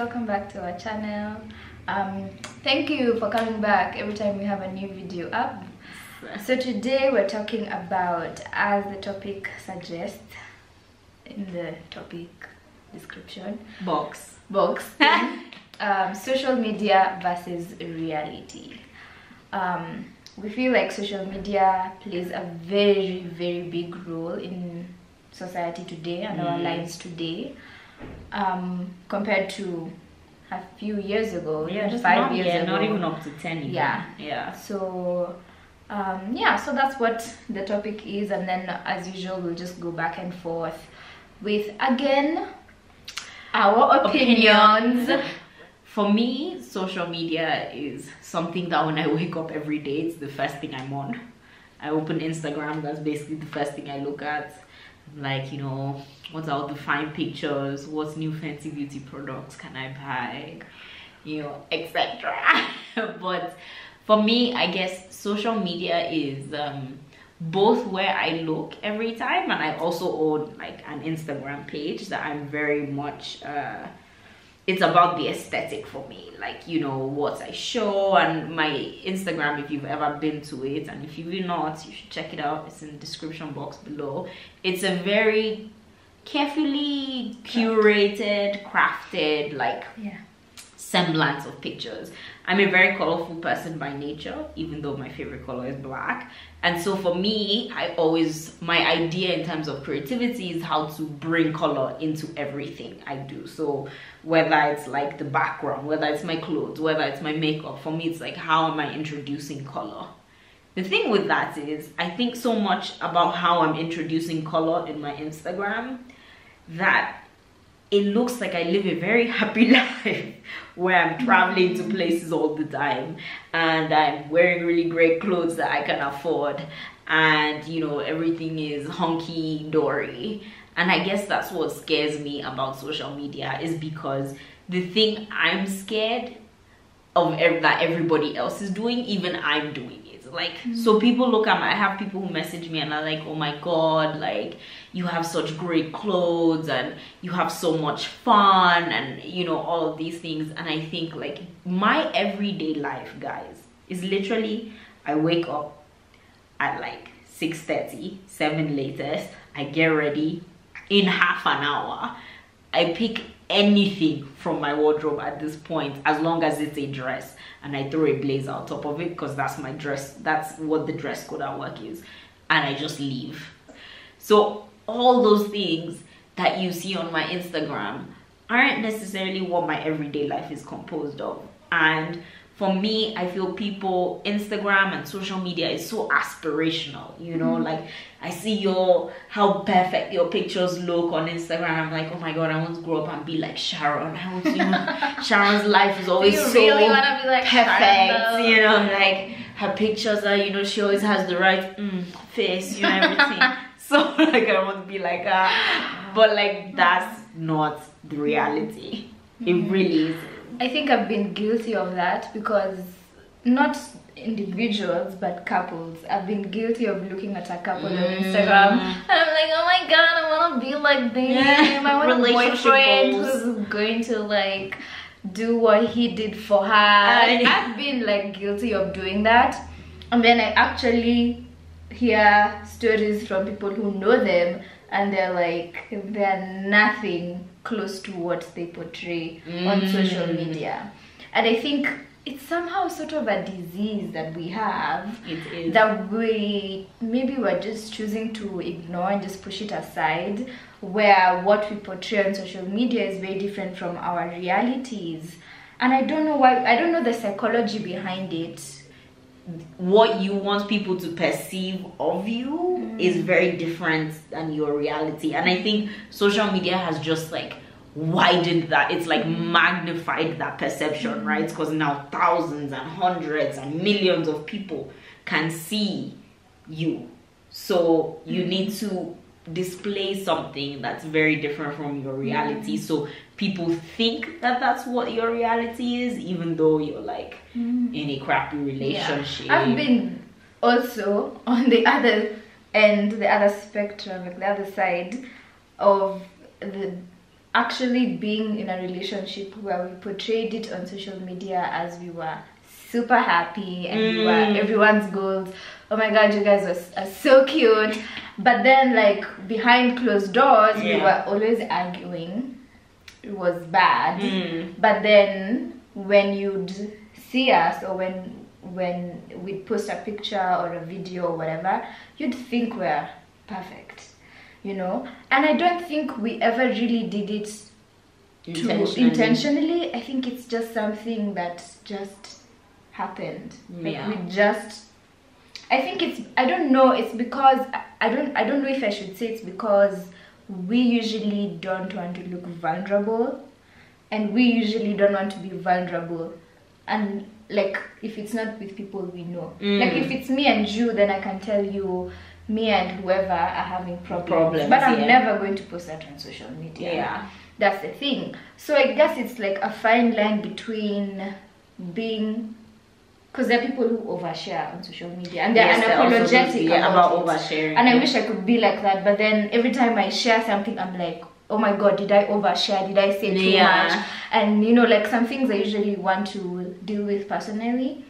welcome back to our channel. Thank you for coming back every time we have a new video up. So today we're talking about, as the topic suggests in the topic description box, social media versus reality. We feel like social media plays a very, very big role in society today and our lives today, compared to a few years ago, just 5 years ago, not even up to 10 even. So so that's what the topic is, and then as usual we'll just go back and forth with, again, our opinions. For me, social media is something that when I wake up every day, it's the first thing I'm on. I open Instagram, that's basically the first thing I look at. Like, you know, what's all the fine pictures, what's new fancy beauty products can I buy, you know, etc. But for me, I guess social media is both where I look every time, and I also own like an Instagram page that I'm very much it's about the aesthetic for me, like, you know, what I show. And my Instagram, if you've ever been to it, and if you've not, you should check it out, it's in the description box below. It's a very carefully curated, crafted, like, semblance of pictures. I'm a very colorful person by nature, even though my favorite color is black. And so for me, my idea in terms of creativity is how to bring color into everything I do. So whether it's like the background, whether it's my clothes, whether it's my makeup, for me it's like, how am I introducing color? The thing with that is, I think so much about how I'm introducing color in my Instagram that it looks like I live a very happy life where I'm traveling to places all the time, and I'm wearing really great clothes that I can afford, and, you know, everything is hunky-dory. And I guess that's what scares me about social media, is because the thing I'm scared of that everybody else is doing, even I'm doing it. Like, so people look at I have people who message me and are like, oh my god, like, you have such great clothes and you have so much fun, and, you know, all of these things. And I think, like, my everyday life, guys, is literally, I wake up at like 6:30, 7 latest, I get ready. In half an hour, I pick anything from my wardrobe at this point, as long as it's a dress, and I throw a blazer on top of it, because that's my dress, that's what the dress code at work is, and I just leave. So all those things that you see on my Instagram aren't necessarily what my everyday life is composed of. And for me, I feel Instagram and social media is so aspirational, you know, like, I see how perfect your pictures look on Instagram. I'm like, oh my god, I want to grow up and be like Sharon. I want to, you know, Sharon's life is always so really want to be like perfect, you know, like, her pictures are, you know, she always has the right face, you know, everything. So, like, I want to be like her. But, like, that's not the reality. It really isn't. I think I've been guilty of that, because not individuals but couples. I've been guilty of looking at a couple on Instagram and I'm like, oh my god, I want to be like them. I want a boyfriend who's going to, like, do what he did for her. I've been, like, guilty of doing that, and then I actually hear stories from people who know them, and they're nothing close to what they portray on social media. And I think it's somehow sort of a disease that we have. It is. That maybe we're just choosing to ignore and just push it aside, where what we portray on social media is very different from our realities. And I don't know why, I don't know the psychology behind it. What you want people to perceive of you is very different than your reality. And I think social media has just, like, widened that. It's like magnified that perception, right? Because now thousands and hundreds and millions of people can see you, so you need to display something that's very different from your reality, so people think that that's what your reality is, even though you're, like, in a crappy relationship. I've been also on the other end, the other spectrum, like the other side of actually being in a relationship where we portrayed it on social media as we were super happy and we were everyone's goals. Oh my god, you guys are so cute. But then like behind closed doors, we were always arguing. It was bad. But then when you'd see us, or when we'd post a picture or a video or whatever, you'd think we're perfect, you know. And I don't think we ever really did it intentionally. I think it's just something that just happened. Like we just, I think it's, I don't know, it's because I don't know if I should say it's because we usually don't want to look vulnerable, and we usually don't want to be vulnerable, and like if it's not with people we know, like if it's me and you, then I can tell you me and whoever are having problems, but I'm never going to post that on social media. That's the thing. So I guess it's like a fine line between being, because there are people who overshare on social media and they're unapologetic about oversharing. And I wish I could be like that, but then every time I share something, I'm like, oh my god, did I overshare? Did I say too much? And you know, like some things I usually want to deal with personally.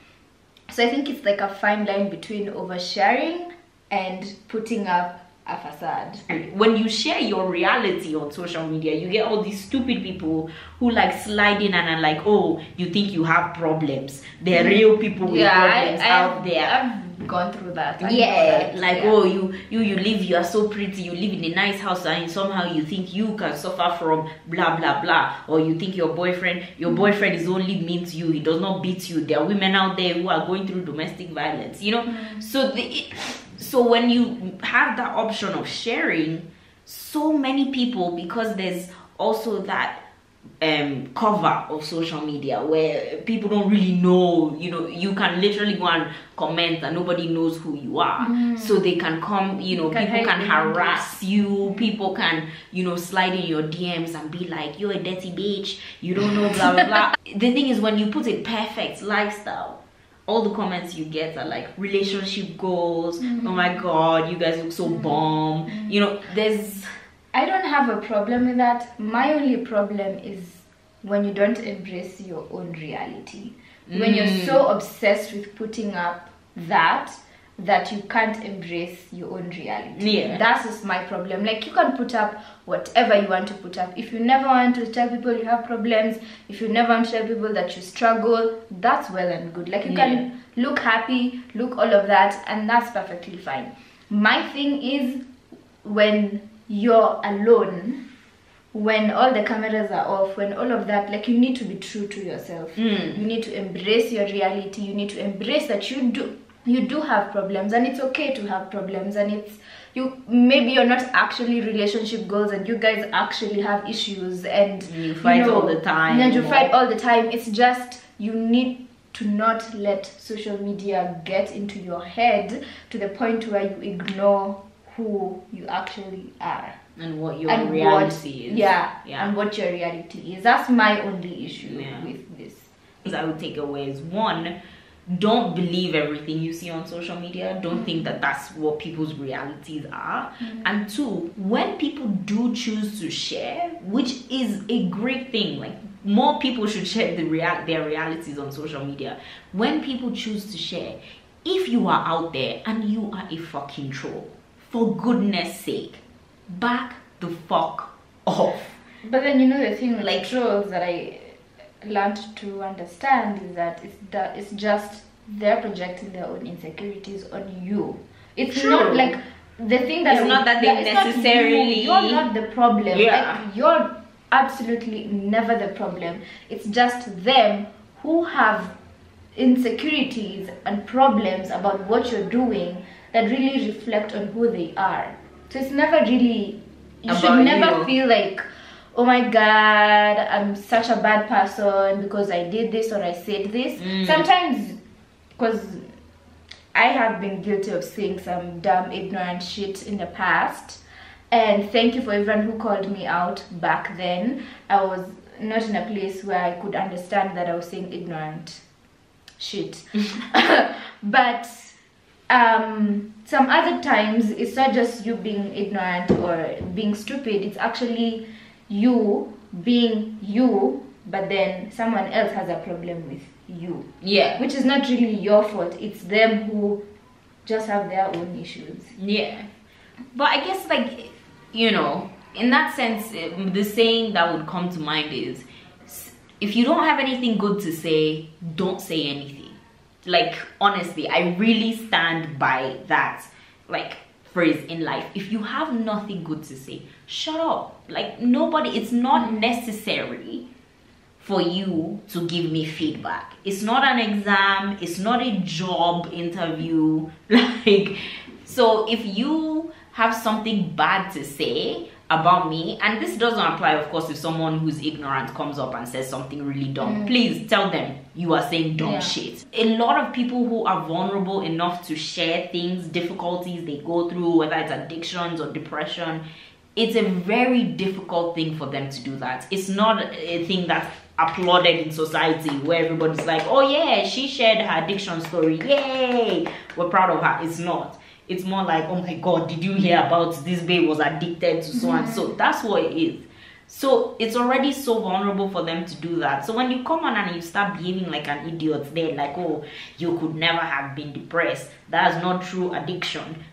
So I think it's like a fine line between oversharing and putting up a facade. When you share your reality on social media, you get all these stupid people who like slide in and are like, oh, you think you have problems. There are real people with problems out there. I've gone through that. Oh, you live, you are so pretty, you live in a nice house, and somehow you think you can suffer from blah blah blah, or you think your boyfriend is only mean to you, he does not beat you. There are women out there who are going through domestic violence, you know. So when you have that option of sharing, so many people, because there's also that cover of social media where people don't really know, you know, you can literally go and comment and nobody knows who you are. So they can come, you know, people can harass you, people can, you know, slide in your DMs and be like, you're a dirty bitch, you don't know, blah blah blah. The thing is, when you put a perfect lifestyle, all the comments you get are like relationship goals. Oh my god, you guys look so bomb. You know, I don't have a problem with that. My only problem is when you don't embrace your own reality. When you're so obsessed with putting up that you can't embrace your own reality. That's just my problem. Like, you can put up whatever you want to put up. If you never want to tell people you have problems, if you never want to tell people that you struggle, that's well and good. Like, you can look happy, look all of that, and that's perfectly fine. My thing is when you're alone, when all the cameras are off, when all of that, like, you need to be true to yourself. You need to embrace your reality. You need to embrace that you do have problems, and it's okay to have problems, and it's maybe you're not actually relationship goals and you guys actually have issues and you fight all the time, and you fight all the time. It's just you need to not let social media get into your head to the point where you ignore who you actually are and what your reality is. And what your reality is. That's my only issue with this. Things I would take away is, one, don't believe everything you see on social media. Don't think that that's what people's realities are. And two, when people do choose to share, which is a great thing, like more people should share their realities on social media. When people choose to share, if you are out there and you are a fucking troll, for goodness sake, back the fuck off. But then, you know, the thing with like trolls that I learned to understand is that it's just they're projecting their own insecurities on you. It's not like the thing that it's not that they necessarily you're not the problem. Like, you're absolutely never the problem. It's just them who have insecurities and problems about what you're doing that really reflect on who they are. So it's never really, you should never feel like, oh my god, I'm such a bad person because I did this or I said this. Sometimes, because I have been guilty of saying some dumb, ignorant shit in the past, and thank you for everyone who called me out back then. I was not in a place where I could understand that I was saying ignorant shit. But some other times it's not just you being ignorant or being stupid, it's actually you being you, but then someone else has a problem with you. Yeah. Which is not really your fault. It's them who just have their own issues. Yeah. But I guess, like, you know, in that sense, the saying that would come to mind is, if you don't have anything good to say, don't say anything. Like, honestly, I really stand by that, like, phrase in life. If you have nothing good to say, shut up. Like, nobody, it's not necessary for you to give me feedback. It's not an exam, it's not a job interview. Like, so if you have something bad to say about me, and this doesn't apply, of course, if someone who's ignorant comes up and says something really dumb, please tell them you are saying dumb shit. A lot of people who are vulnerable enough to share things, difficulties they go through, whether it's addictions or depression, it's a very difficult thing for them to do that. It's not a thing that's applauded in society where everybody's like, oh yeah, she shared her addiction story, yay, we're proud of her. It's not. It's more like, oh my god, did you hear about this babe was addicted to so and so? That's what it is. So it's already so vulnerable for them to do that. So when you come on and you start behaving like an idiot, they're like, oh, you could never have been depressed, that's not true addiction,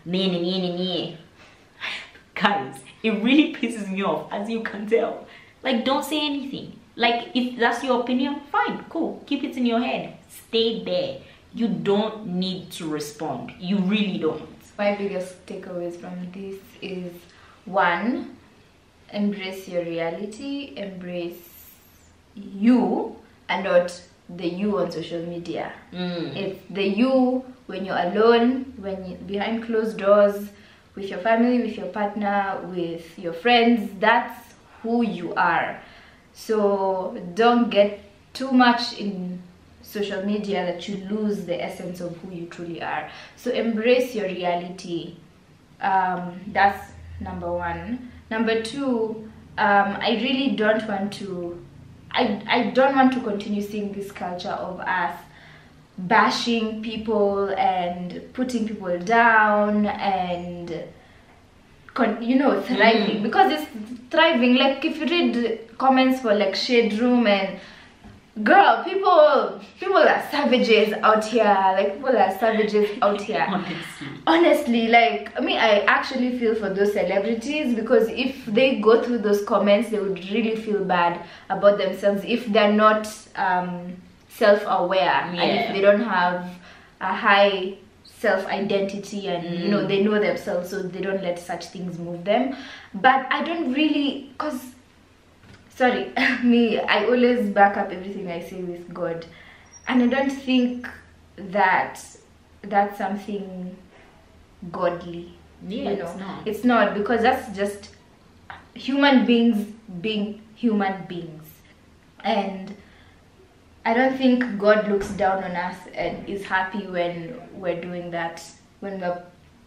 guys, it really pisses me off, as you can tell. Like, don't say anything. Like, if that's your opinion, fine, cool, keep it in your head, stay there. You don't need to respond. You really don't. My biggest takeaways from this is, one, embrace your reality, embrace you, and not the you on social media. It's the you when you're alone, when you're behind closed doors, with your family, with your partner, with your friends. That's who you are. So don't get too much in social media that you lose the essence of who you truly are. So embrace your reality. That's number one. Number two, I really don't want to, I don't want to continue seeing this culture of us bashing people and putting people down and thriving, because it's thriving. Like, if you read comments for like Shade Room, and girl, people are savages out here. Like, people are savages out here. Honestly, like, I mean, I actually feel for those celebrities, because if they go through those comments, they would really feel bad about themselves if they're not self-aware, and if they don't have a high self-identity, and they know themselves, so they don't let such things move them. But I don't really, me, I always back up everything I say with God, and I don't think that that's something godly. It's not, because that's just human beings being human beings, and I don't think God looks down on us and is happy when we're doing that, when we're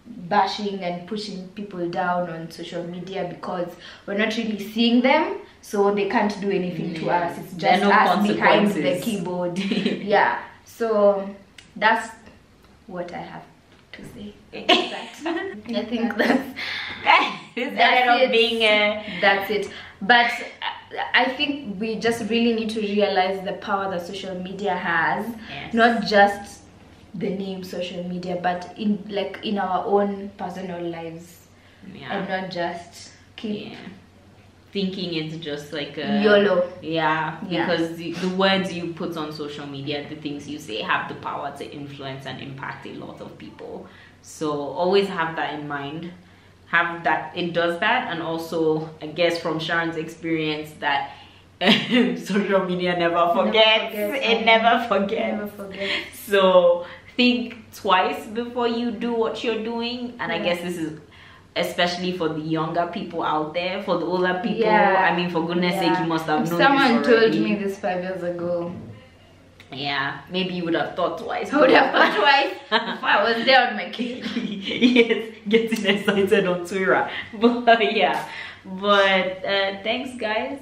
bashing and pushing people down on social media, because we're not really seeing them, so they can't do anything to us. It's just us behind the keyboard. Yeah, so that's what I have to say. I think that's it. But I think we just really need to realize the power that social media has. Not just the name social media, but in our own personal lives, and not just keep thinking it's just like a YOLO. Because the words you put on social media, the things you say, have the power to influence and impact a lot of people. So always have that in mind. Have that it does that, and also, I guess, from Sharon's experience, that social media never forgets. It never forgets. So think twice before you do what you're doing. And I guess this is especially for the younger people out there. For the older people, I mean, for goodness sake, you must have known someone this already. told me this 5 years ago. Maybe you would have thought twice. I would have thought twice if I was there on my kid. Yes, getting excited on Twitter. But thanks, guys.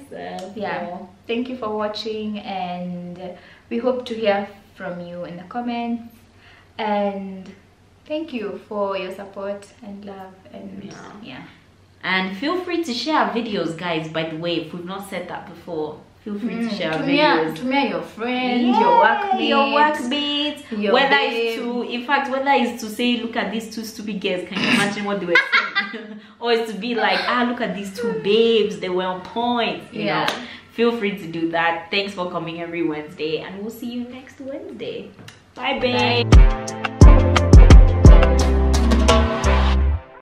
Thank you for watching, and we hope to hear from you in the comments. And thank you for your support and love. And And feel free to share our videos, guys. By the way, if we've not said that before, feel free to share our videos. To me, your friend, your workmates, whether it's to, in fact, whether it's to say, look at these two stupid girls, can you imagine what they were saying? Or it's to be like, look at these two babes, they were on point. You know, feel free to do that. Thanks for coming every Wednesday, and we'll see you next Wednesday. Bye, babe.